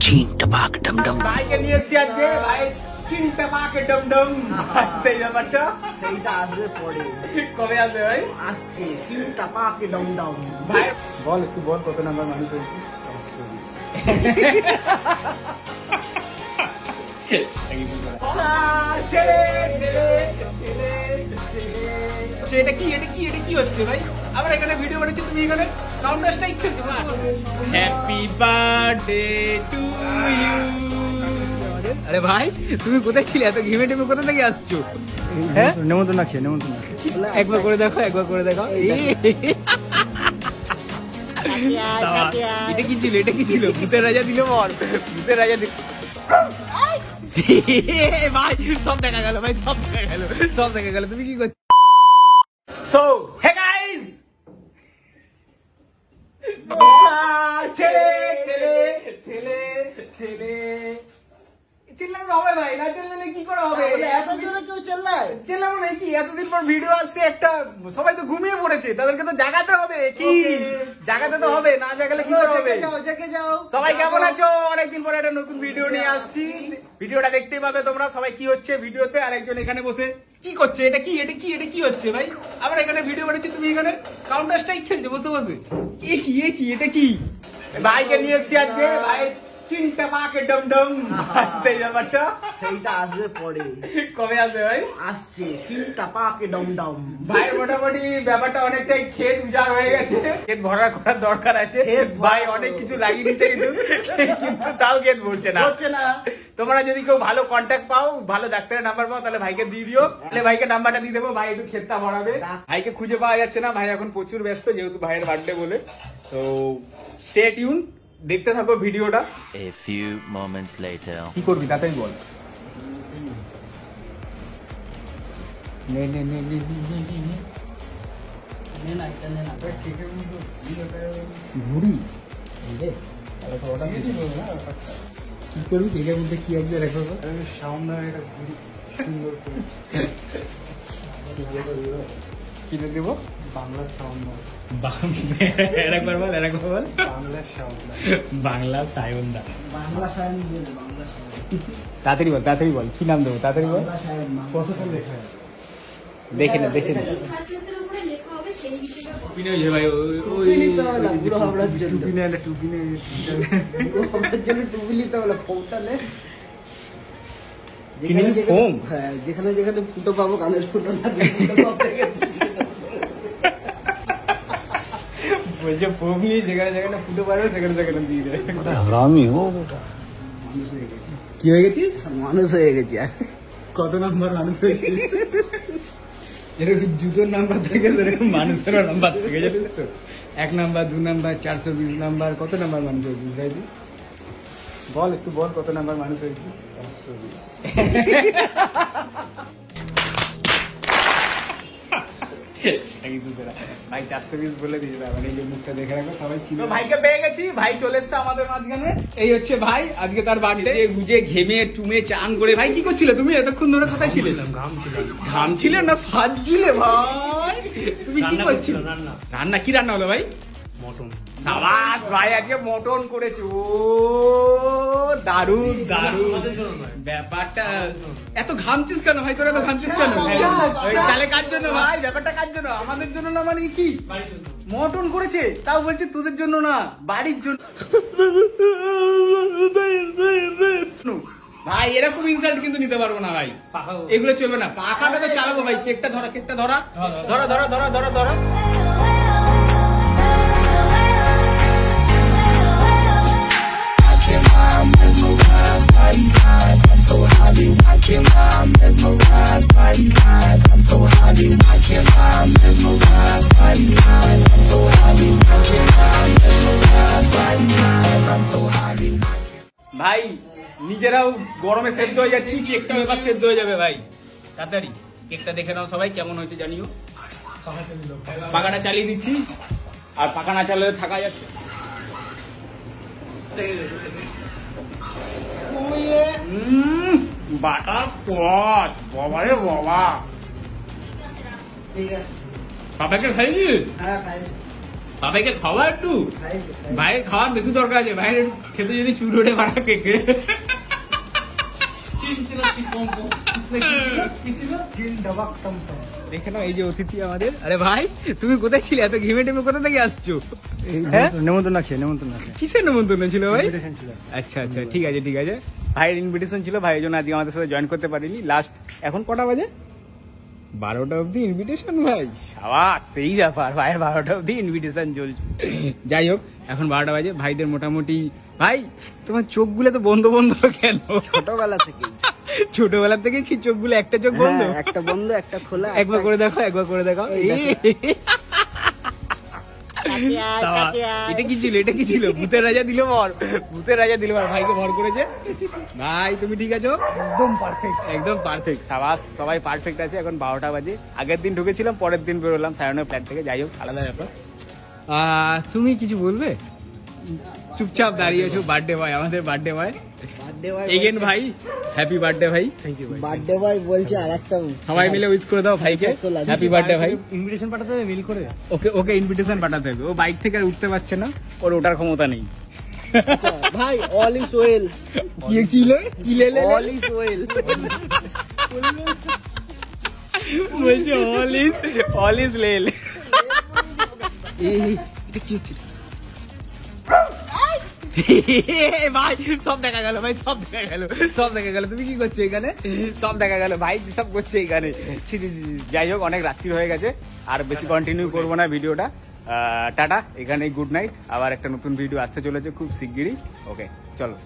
चीन टपाक डम डम भाई के लिए আজকে ভাই চিন টপাক ডম ডম সেই ব্যাপারটা সেইটা আসবে পরে। কবে আসবে ভাই? আসছে চিন টপাক ডম ডম। ভাই বল একটু বল কত নাম্বার মানুষ হয়েছিস? এটা কি হচ্ছে ভাই? আমরা এখানে ভিডিও বানাচ্ছি, তুমি এখানে কাউন্টার স্ট্রাইক খেলছো না? Happy birthday to you. আরে ভাই তুমি কোথায় ছিলে? এত ঘেমে টেমে কোথা থেকে আসছো? হ্যাঁ নেমন্তন্ন খেয়ে একবার করে দেখো, একবার করে দেখো। এটা কি ছিল? এটা কি ছিল? ভূতের রাজা দিল বল, ভূতের রাজা দিল। ভাই সব দেখা গেল, ভাই সব দেখা গেল, সব দেখা গেল। তুমি কি করছো? সো হে গাইস, ছেলে ছেলে ছেলে ছেলে চিল্লাতে হবে ভাই, না চিল্লালে কি করে হবে? এত জোরে কেউ চেল্লায়? চিল্লাবো নাকি? এতদিন পর ভিডিও আসছে একটা, সবাই তো ঘুমিয়ে পড়েছে, তাদেরকে তো জাগাতে হবে। কি জাগাতে তো হবে, না জাগালে কি করে হবে? জেগে যাও। সবাই কেমন আছো? অনেকদিন পরে একটা নতুন ভিডিও নিয়ে আসছি, ভিডিওটা দেখতেই পাবে তোমরা সবাই। কি হচ্ছে ভিডিওতে? আর একজন এখানে বসে কি করছে? এটা কি হচ্ছে ভাই? আমরা এখানে ভিডিও বানাচ্ছি, তুমি এখানে কাউন্টার স্ট্রাইক খেলছো বসে বসে। এটা কি ভাইকে নিয়ে এসছি আজকে, ভাই চিন টপাক ডম ডম সেই ব্যাপারটা সেইটা আসবে পরে। কবে আসবে ভাই? আসছে চিন টপাক ডম ডম। ভাই মোটামুটি ব্যাপারটা অনেকটাই ক্ষেত উজাড় হয়ে গেছে, ক্ষেত ভরা করার দরকার আছে। ভাই অনেক কিছু লাগিয়ে নিচ্ছে কিন্তু তাও ক্ষেত ভরছে না। তোমরা যদি কেউ ভালো কন্ট্যাক্ট পাও, ভালো ডাক্তারের নাম্বার পাও, তাহলে ভাইকে দিয়ে দিও। তাহলে ভাইকে নাম্বারটা দিয়ে দেবো, ভাই একটু ক্ষেতটা ভরাবে। ভাইকে খুঁজে পাওয়া যাচ্ছে না, ভাই এখন প্রচুর ব্যস্ত, যেহেতু ভাইয়ের বার্থডে বলে। তো স্টে টিউন, দেখতে থাকো ভিডিওটা। A few moments later কি করবি তাড়াতাড়ি বল। নে নে নে নে নে না, এটা নে না। ঘুড়ি কি করবি? কেকের মধ্যে কি আসবে দেখো। সামনে একটা ঘুড়ি সুন্দর করে কিনে দেবো। বাংলা সাউন্ড একবার বল, একবার বল। বাংলা সাউন্ড, বাংলা সায়ন দা, বাংলা সায়ন দিয়ে দে, বাংলা সায়ন। তাড়াতাড়ি বল, তাড়াতাড়ি বল, কি নাম দেবো? তাড়াতাড়ি বল। বাংলা সায়ন নাম। কতটা লেখা দেখে না, দেখে না। টুপি নেই ভাই, টুপি নিতে হবে না, বুড়ো হাবড়ার জন্য। টুপি নেই, টুপি নেই, বুড়ো হাবড়ার জন্য টুপি নিতে হবে না, ফোমটা নে। কি নিবি? ফোম? হ্যাঁ, যেখানে যেখানে ফুটো পাবো, কানের ফুটো না, সব থেকে বলছে ফোম নিয়ে যেখানে যেখানে ফুটো পারবে সেখানে সেখানে দিয়ে দেবে। हरामी हो बेटा। কি হয়ে গেছিস? মানুষ হয়ে গেছে। কত নাম্বার মানুষ হয়েছিস? যেরকম জুতোর নাম্বার থাকে সেরকম মানুষেরও নাম্বার থেকে, জানিস তো? 1 নাম্বার, 2 নাম্বার, 420 নাম্বার, কত নাম্বার মানুষ হয়েছিস ভাই? বল একটু বল, কত নাম্বার মানুষ হয়েছিস? 420। ভাই 420 বলে দিয়েছে, মানে এই যে মুখটা দেখে রাখো সবাই ছিল। ভাইকে পেয়ে গেছি, ভাই চলে এসছে আমাদের মাঝখানে। এই হচ্ছে ভাই, আজকে তার বার্থডে। বুঝে ঘেমে টুমে চান করে। ভাই কি করছিলে তুমি এতক্ষণ ধরে? কোথায় ছিলে? ঘাম ছিল না সাজ ছিলে ভাই? তুমি কি করছিলে? রান্না কি রান্না হলো ভাই? মটন। সাবাস ভাই, আজকে মটন করেছে। ও দারুণ দারুণ ব্যাপারটা। এত ঘামছিস কেন ভাই? তোরা তো ঘামছিস কেন? তাহলে কার জন্য ভাই? ব্যাপারটা কার জন্য? আমাদের জন্য না? মানে কি মটন করেছে, তাও বলছে তোদের জন্য না, বাড়ির জন্য। ভাই এরকম ইনসাল্ট কিন্তু নিতে পারবো না ভাই, এগুলো চলবে না। পাখাটা তো চালাবো ভাই। কেকটা ধরা, কেকটা ধরা, ধরা ধরা ধরা ধরা ধরা। ভাই নিজেরাও গরমে সেদ্ধ হয়ে যাচ্ছি, কেকটাও এবার সেদ্ধ হয়ে যাবে ভাই। তাড়াতাড়ি কেকটা দেখে নাও সবাই, কেমন হয়েছে জানিও। পাখাটা চালিয়ে দিচ্ছি, আর পাখা না চালালে থাকা যাচ্ছে। বাটার স্কচ, বাবা রে বাবা। ঠিক আছে। পাপাকে খাইছি? হ্যাঁ, খাই। বাবাইকে খাওয়া একটু, ভাইয়ের খাওয়া বেশি দরকার আছে, ভাইয়ের খেতে যদি চুল ওঠে বাড়া কেকে। দেখে নাও এই যে অতিথি আমাদের। আরে ভাই তুমি কোথায় ছিলে? এত ঘিমে টেমে কোথা থেকে আসছো? নেমন্তন্ন খেয়ে নেমন্তন্ন খেয়ে কিসের নেমন্তন্ন ছিল ভাই? Invitation ছিল। আচ্ছা আচ্ছা ঠিক আছে ঠিক আছে। ভাইয়ের ইনভিটেশন ছিল, ভাইয়ের জন্য আজকে আমাদের সাথে জয়েন করতে পারিনি। লাস্ট এখন কটা বাজে? 12টা অব্দি ইনভিটেশন ভাই, সাবাস, সেই ব্যাপার। ভাইয়ের 12টা অব্দি ইনভিটেশন চলছে। যাই হোক এখন 12টা বাজে, ভাইদের মোটামুটি। ভাই তোমার চোখগুলো তো বন্ধ বন্ধ কেন? ছোটবেলা থেকে ছোটবেলা থেকে কি চোখগুলো একটা চোখ বন্ধ? একটা বন্ধ একটা খোলা। একবার করে দেখো, একবার করে দেখো। এটা কি ছিল? এটা কি ছিল? ভূতের রাজা দিল বর, ভূতের রাজা দিল বর। ভাইকে ভর করেছে। ভাই তুমি ঠিক আছো? একদম পারফেক্ট। একদম পারফেক্ট, সাবাস, সবাই পারফেক্ট আছে। এখন 12টা বাজে, আগের দিন ঢুকেছিলাম, পরের দিন বেরোলাম সায়নের ফ্ল্যাট থেকে। যাই হোক আলাদা ব্যাপার। তুমি কিছু বলবে? চুপচাপ দাঁড়িয়ে আছো। বার্থডে বয়, আমাদের বার্থডে বয় এগেন ভাই, হ্যাপি বার্থডে ভাই। থ্যাংক ইউ ভাই। বার্থডে বয় বলছে আরেকটা সবাই মিলে উইশ করে দাও ভাইকে, হ্যাপি বার্থডে ভাই। ইনভিটেশন পাঠাতে হবে মিল করে। ওকে ওকে ইনভিটেশন পাঠাতে হবে। ও বাইক থেকে আর উঠতে পারছে না, ওর ওঠার ক্ষমতা নেই। ভাই অল ইজ ওয়েল। কি ছিল? কি লেলে? All is well. বলছে অল ইজ লেল। এটা কি হচ্ছে ভাই? সব দেখা গেল ভাই, সব দেখা গেল, সব দেখা গেল। তুমি কি করছো এখানে? সব দেখা গেল ভাই, সব করছে এখানে। যাই হোক অনেক রাত্রি হয়ে গেছে, আর বেশি কন্টিনিউ করবো না ভিডিওটা। টাটা, এখানেই গুড নাইট। আবার একটা নতুন ভিডিও আসতে চলেছে খুব শিগগিরই। ওকে চলো।